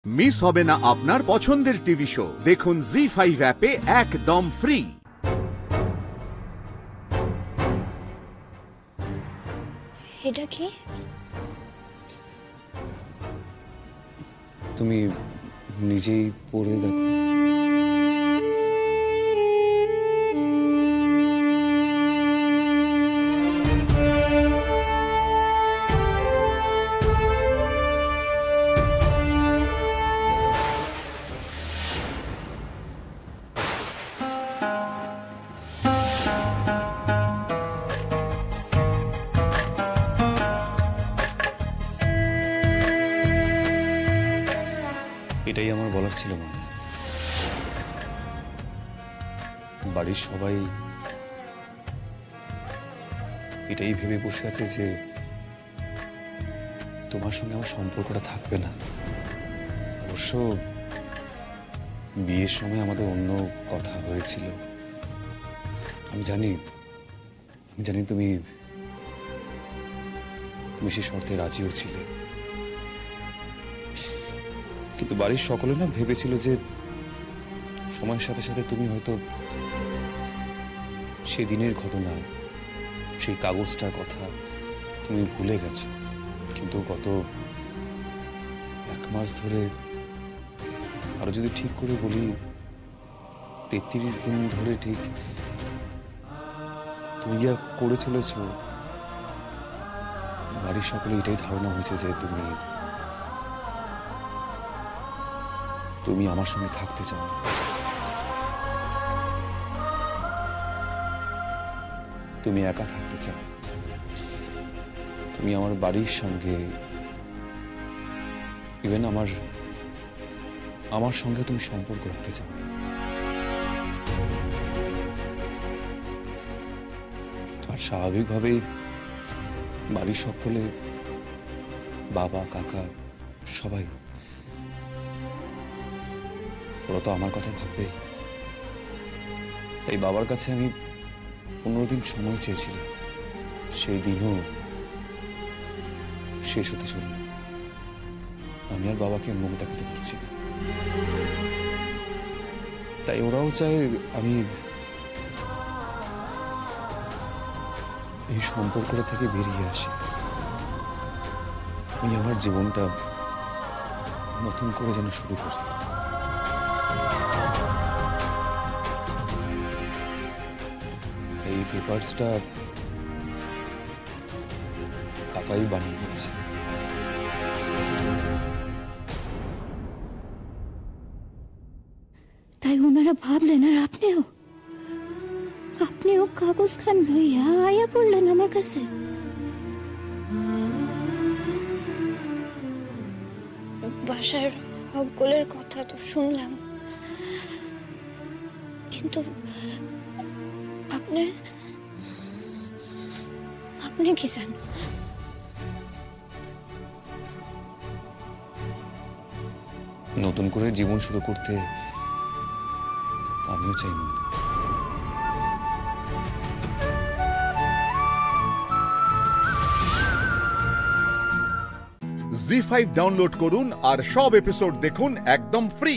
Miss হবে না আপনার পছন্দের টিভি শো। দেখুন জি5 অ্যাপে একদম ফ্রি। এটা কি? তুমি নিজেই পড়ে দেখো। এটাই আমার বলার ছিল মা। বাড়ির সবাই এটাই ভেবে বসে আছে যে তোমার সঙ্গে আমার সম্পর্কটা থাকবে না। অবশ্য বিয়ের সময় আমাদের অন্য কথা হয়েছিল। আমি জানি তুমি সেই শর্তে রাজিও ছিলে, কিন্তু বাড়ির সকলে না ভেবেছিল যে সময়ের সাথে সাথে তুমি হয়তো সেদিনের ঘটনা, সেই কাগজটার কথা তুমি ভুলে গেছো। কিন্তু গত 1 মাস ধরে, আরো যদি ঠিক করে বলি 33 দিন ধরে ঠিক তুমি যা করে চলেছ, বাড়ির সকলে এটাই ধারণা হয়েছে যে তুমি আমার সঙ্গে থাকতে চাও না। তুমি একা থাকতে চাও। তুমি আমার বাড়ির সঙ্গে, ইভেন আমার সঙ্গে তুমি সম্পর্ক রাখতে চাও। আর স্বাভাবিকভাবেই বাড়ির সকলে, বাবা কাকা সবাই, ওরা তো আমার কথা ভাববে। তাই বাবার কাছে আমি 15 দিন সময় চেয়েছিলাম। সেই দিনও শেষ হতে চলল। আমি আর বাবাকে মুখ দেখাতে পারছি না। তাই ওরাও চায় আমি এই সম্পর্কটা থেকে বেরিয়ে আসি। আমি আমার জীবনটা নতুন করে যেন শুরু করি। এই পেপারসটা কাকাই বানিয়ে দিয়েছে। তাই ওনারা ভাবলেন আর আপনিও কাগজ খান লইয়া আয়া পড়লেন আমার কাছে। বাসার হকগুলোর কথা তো শুনলাম, কিন্তু আপনি কি চান? নতুন করে জীবন শুরু করতে আমিও চাই না। জি5 ডাউনলোড করুন আর সব এপিসোড দেখুন একদম ফ্রি।